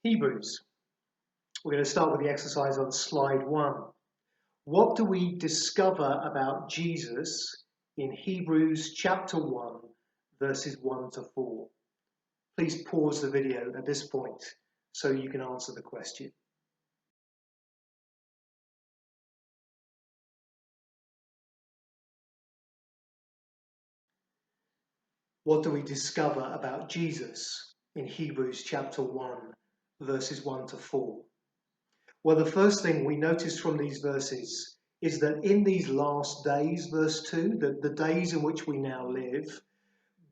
Hebrews. We're going to start with the exercise on slide 1. What do we discover about Jesus in Hebrews chapter 1, verses 1 to 4? Please pause the video at this point so you can answer the question. What do we discover about Jesus in Hebrews chapter 1, verses 1 to 4? Well, the first thing we notice from these verses is that in these last days, verse 2, the days in which we now live,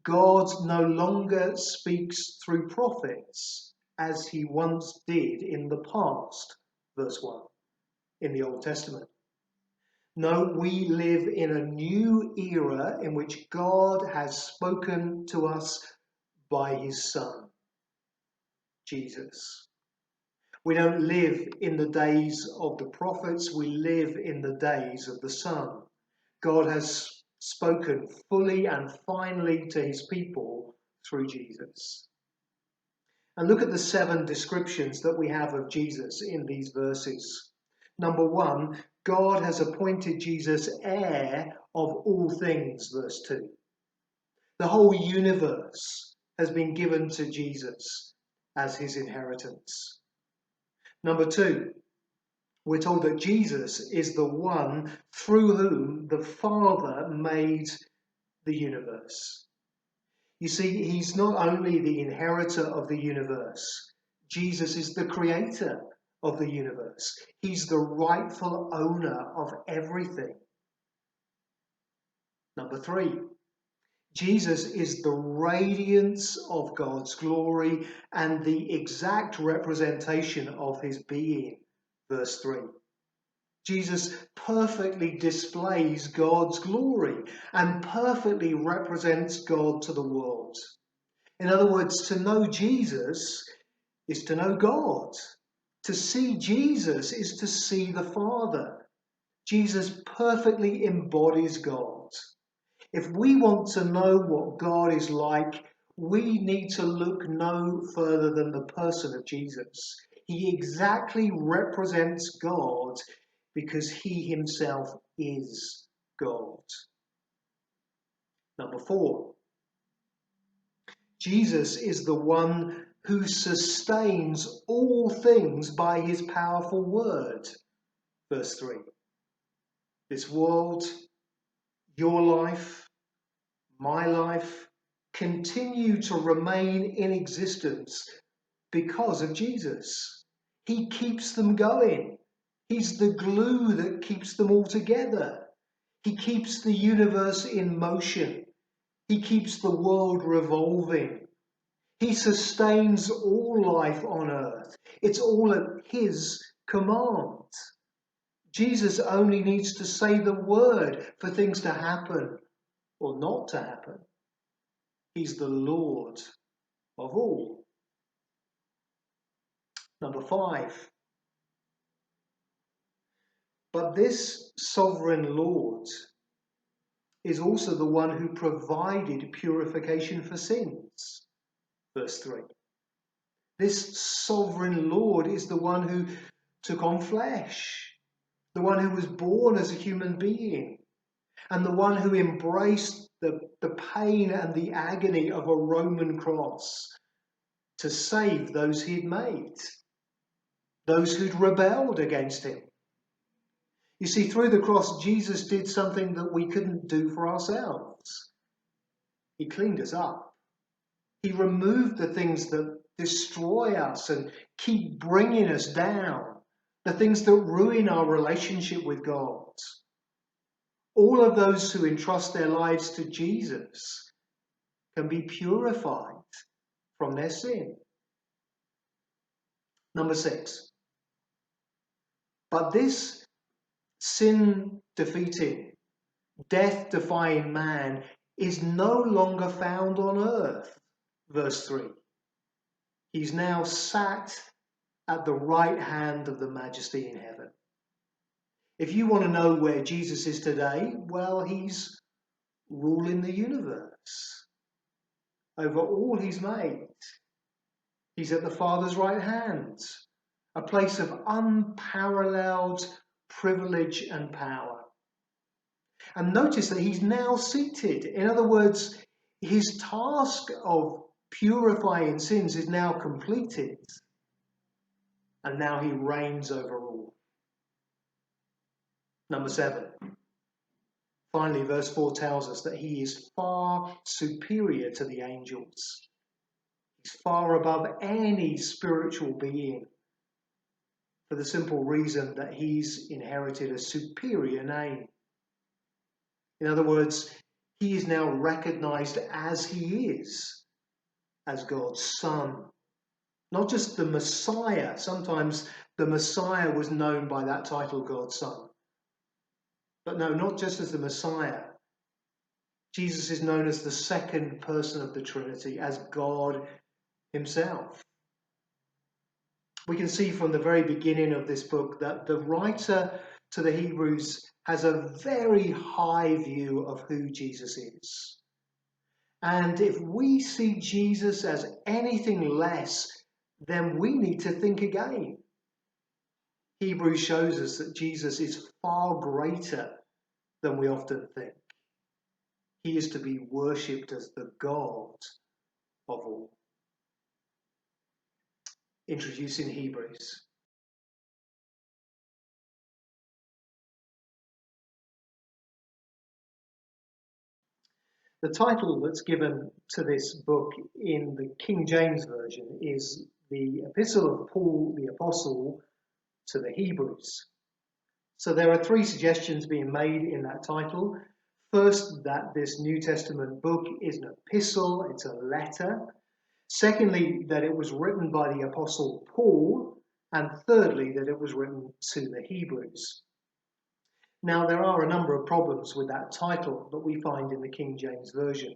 God no longer speaks through prophets as he once did in the past, verse 1, in the Old Testament. No, we live in a new era in which God has spoken to us by his Son, Jesus. We don't live in the days of the prophets, we live in the days of the Son. God has spoken fully and finally to his people through Jesus. And look at the 7 descriptions that we have of Jesus in these verses. Number 1, God has appointed Jesus heir of all things, verse 2. The whole universe has been given to Jesus as his inheritance. Number 2, we're told that Jesus is the one through whom the Father made the universe. You see, he's not only the inheritor of the universe, Jesus is the creator of the universe. He's the rightful owner of everything. Number 3, Jesus is the radiance of God's glory and the exact representation of his being. Verse 3. Jesus perfectly displays God's glory and perfectly represents God to the world. In other words, to know Jesus is to know God. To see Jesus is to see the Father. Jesus perfectly embodies God. If we want to know what God is like, we need to look no further than the person of Jesus. He exactly represents God because he himself is God. Number 4, Jesus is the one who sustains all things by his powerful word. Verse 3. This world, your life, my life, continue to remain in existence because of Jesus. He keeps them going. He's the glue that keeps them all together. He keeps the universe in motion. He keeps the world revolving. He sustains all life on earth. It's all at his command. Jesus only needs to say the word for things to happen or not to happen. He's the Lord of all. Number 5. But this sovereign Lord is also the one who provided purification for sins. Verse 3. This sovereign Lord is the one who took on flesh, the one who was born as a human being, and the one who embraced the pain and the agony of a Roman cross to save those he'd made, those who'd rebelled against him. You see, through the cross, Jesus did something that we couldn't do for ourselves. He cleaned us up. He removed the things that destroy us and keep bringing us down, the things that ruin our relationship with God. All of those who entrust their lives to Jesus can be purified from their sin. Number 6. But this sin-defeating, death-defying man is no longer found on earth. Verse 3. He's now sat at the right hand of the Majesty in heaven. If you want to know where Jesus is today, well, he's ruling the universe over all he's made. He's at the Father's right hand, a place of unparalleled privilege and power. And notice that he's now seated. In other words, his task of purifying sins is now completed. And now he reigns over all. Number 7. Finally, verse 4 tells us that he is far superior to the angels. He's far above any spiritual being, for the simple reason that he's inherited a superior name. In other words, he is now recognized as he is, as God's Son. Not just the Messiah. Sometimes the Messiah was known by that title, God's Son. But no, not just as the Messiah. Jesus is known as the second person of the Trinity, as God himself. We can see from the very beginning of this book that the writer to the Hebrews has a very high view of who Jesus is. And if we see Jesus as anything less, then we need to think again. Hebrews shows us that Jesus is far greater than we often think. He is to be worshipped as the God of all. Introducing Hebrews. The title that's given to this book in the King James Version is the Epistle of Paul the Apostle to the Hebrews. So there are 3 suggestions being made in that title. First, that this New Testament book is an epistle, it's a letter. Secondly, that it was written by the Apostle Paul. And thirdly, that it was written to the Hebrews. Now, there are a number of problems with that title that we find in the King James Version.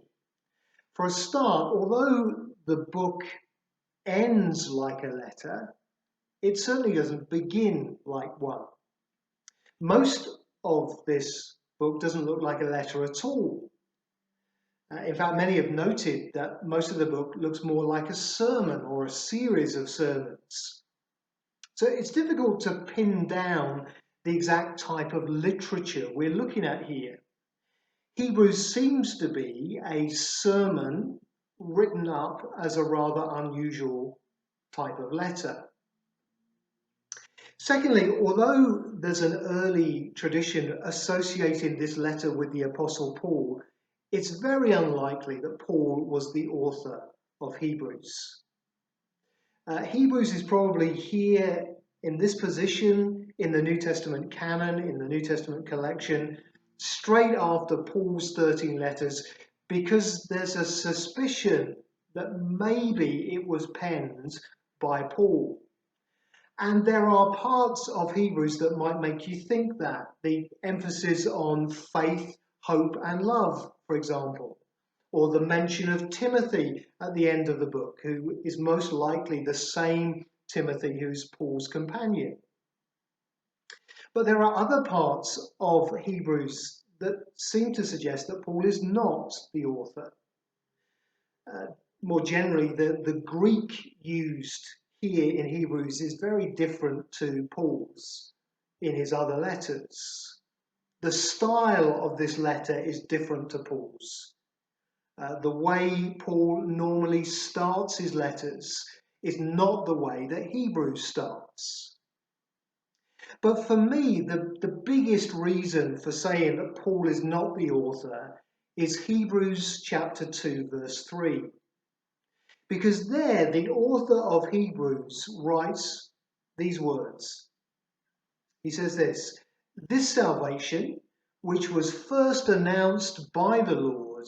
For a start, although the book ends like a letter, it certainly doesn't begin like one. Most of this book doesn't look like a letter at all. In fact, many have noted that most of the book looks more like a sermon or a series of sermons. So it's difficult to pin down the exact type of literature we're looking at here. Hebrews seems to be a sermon written up as a rather unusual type of letter. Secondly, although there's an early tradition associating this letter with the Apostle Paul, it's very unlikely that Paul was the author of Hebrews. Hebrews is probably here in this position in the New Testament canon, in the New Testament collection, straight after Paul's 13 letters, because there's a suspicion that maybe it was penned by Paul. And there are parts of Hebrews that might make you think that. The emphasis on faith, hope, and love, for example. Or the mention of Timothy at the end of the book, who is most likely the same Timothy who's Paul's companion. But there are other parts of Hebrews that seem to suggest that Paul is not the author. More generally, the Greek used here in Hebrews is very different to Paul's in his other letters. The style of this letter is different to Paul's. The way Paul normally starts his letters is not the way that Hebrews starts. But for me, the biggest reason for saying that Paul is not the author is Hebrews chapter 2, verse 3. Because there, the author of Hebrews writes these words. He says this salvation, which was first announced by the Lord,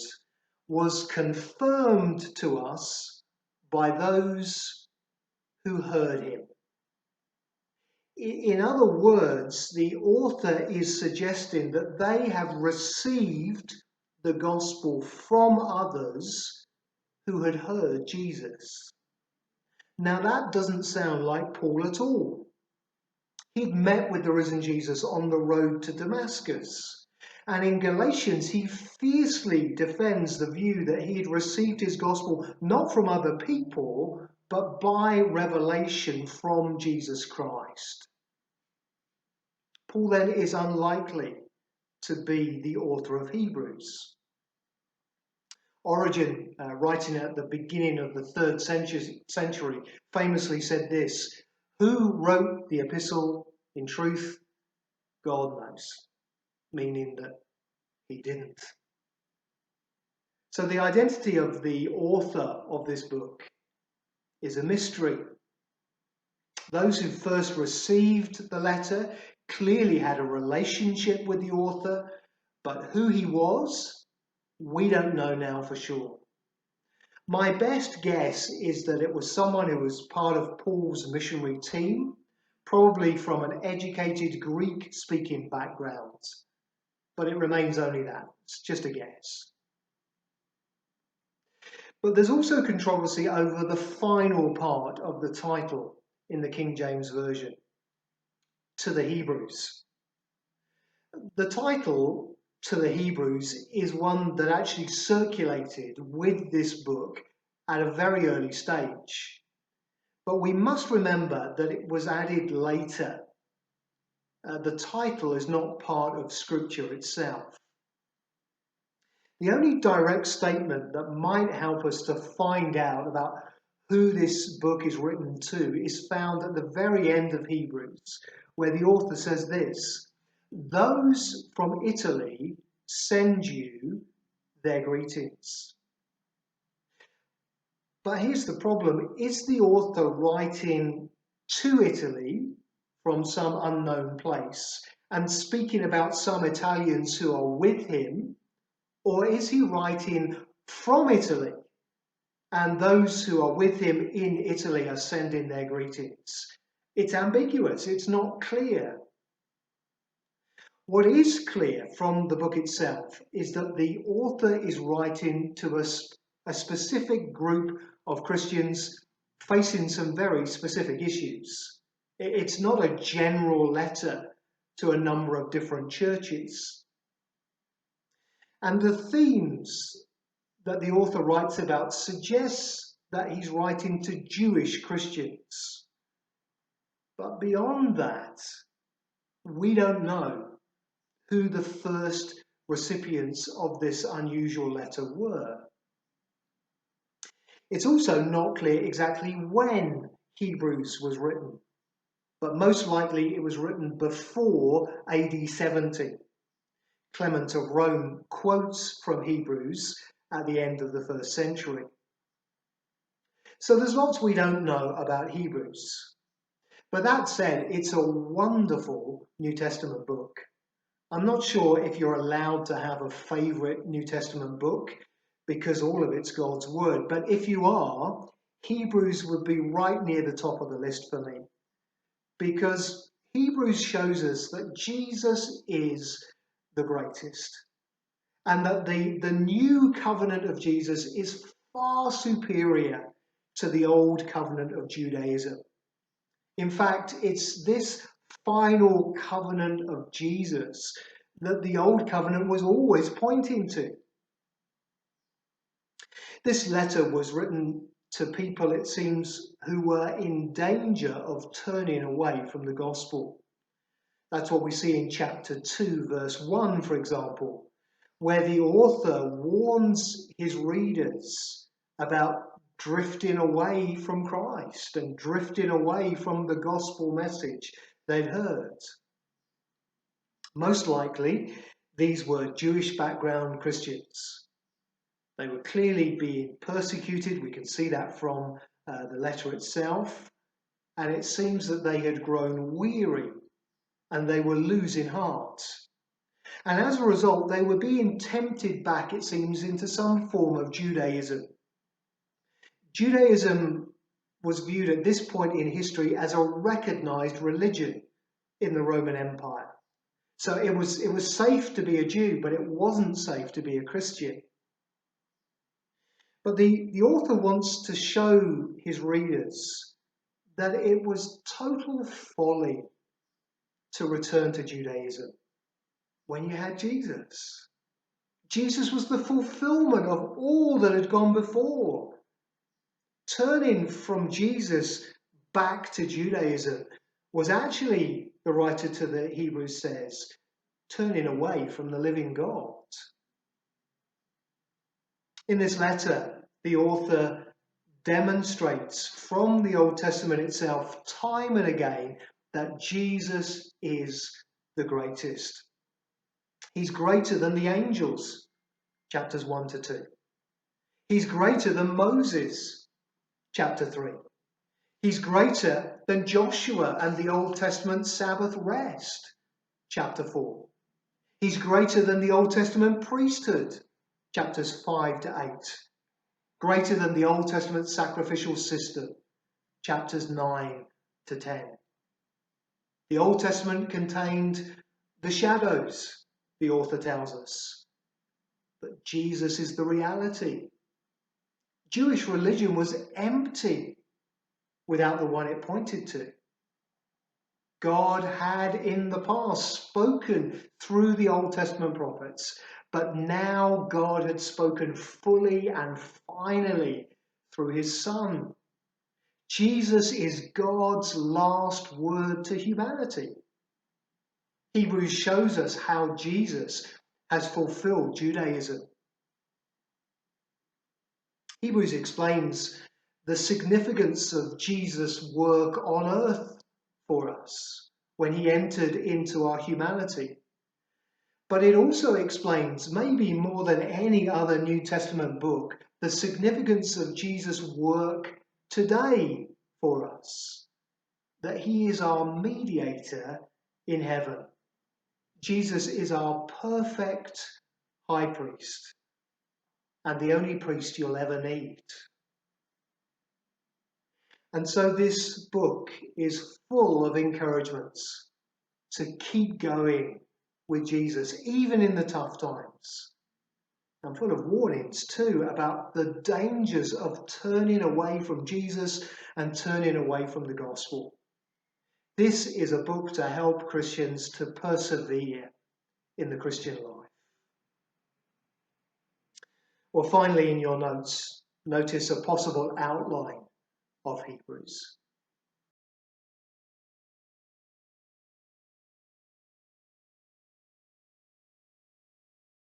was confirmed to us by those who heard him. In other words, the author is suggesting that they have received the gospel from others who had heard Jesus. Now that doesn't sound like Paul at all. He'd met with the risen Jesus on the road to Damascus. And in Galatians, he fiercely defends the view that he had received his gospel not from other people, but by revelation from Jesus Christ. Paul then is unlikely to be the author of Hebrews. Origen, writing at the beginning of the 3rd century, famously said this: "Who wrote the epistle? In truth, God knows," meaning that he didn't. So the identity of the author of this book is a mystery. Those who first received the letter clearly had a relationship with the author, but who he was, we don't know now for sure. My best guess is that it was someone who was part of Paul's missionary team, probably from an educated Greek-speaking background. But it remains only that. It's just a guess. But there's also controversy over the final part of the title in the King James Version, to the Hebrews. The title, to the Hebrews, is one that actually circulated with this book at a very early stage. But we must remember that it was added later. The title is not part of Scripture itself. The only direct statement that might help us to find out about who this book is written to is found at the very end of Hebrews, where the author says this: "Those from Italy send you their greetings." But here's the problem. Is the author writing to Italy from some unknown place and speaking about some Italians who are with him? Or is he writing from Italy and those who are with him in Italy are sending their greetings? It's ambiguous. It's not clear. What is clear from the book itself is that the author is writing to a specific group of Christians facing some very specific issues. It's not a general letter to a number of different churches. And the themes that the author writes about suggests that he's writing to Jewish Christians. But beyond that, we don't know who the first recipients of this unusual letter were. It's also not clear exactly when Hebrews was written, but most likely it was written before AD 70. Clement of Rome quotes from Hebrews at the end of the 1st century. So there's lots we don't know about Hebrews. But that said, it's a wonderful New Testament book. I'm not sure if you're allowed to have a favourite New Testament book because all of it's God's Word. But if you are, Hebrews would be right near the top of the list for me. Because Hebrews shows us that Jesus is the greatest. And that the new covenant of Jesus is far superior to the old covenant of Judaism. In fact, it's this final covenant of Jesus that the old covenant was always pointing to. This letter was written to people, it seems, who were in danger of turning away from the gospel. That's what we see in chapter 2, verse 1, for example, where the author warns his readers about drifting away from Christ and drifting away from the gospel message they'd heard. Most likely, these were Jewish background Christians. They were clearly being persecuted. We can see that from the letter itself. And it seems that they had grown weary and they were losing heart. And as a result, they were being tempted back, it seems, into some form of Judaism. Judaism was viewed at this point in history as a recognized religion in the Roman Empire. So it was safe to be a Jew, but it wasn't safe to be a Christian. But the author wants to show his readers that it was total folly to return to Judaism when you had Jesus. Jesus was the fulfillment of all that had gone before. turning from Jesus back to Judaism was actually, the writer to the Hebrews says, turning away from the living God. In this letter, the author demonstrates from the Old Testament itself, time and again, that Jesus is the greatest. He's greater than the angels, chapters 1 to 2. He's greater than Moses, chapter 3. He's greater than Joshua and the Old Testament Sabbath rest, chapter 4. He's greater than the Old Testament priesthood, chapters 5 to 8. Greater than the Old Testament sacrificial system, chapters 9 to 10. The Old Testament contained the shadows, the author tells us. But Jesus is the reality. Jewish religion was empty without the one it pointed to. God had in the past spoken through the Old Testament prophets, but now God had spoken fully and finally through his Son. Jesus is God's last word to humanity. Hebrews shows us how Jesus has fulfilled Judaism. Hebrews explains the significance of Jesus' work on earth for us when he entered into our humanity. But it also explains, maybe more than any other New Testament book, the significance of Jesus' work today for us, that he is our mediator in heaven. Jesus is our perfect high priest and the only priest you'll ever need. And so this book is full of encouragements to keep going with Jesus, even in the tough times. And full of warnings too about the dangers of turning away from Jesus and turning away from the gospel. This is a book to help Christians to persevere in the Christian life. Well, finally, in your notes, notice a possible outline of Hebrews.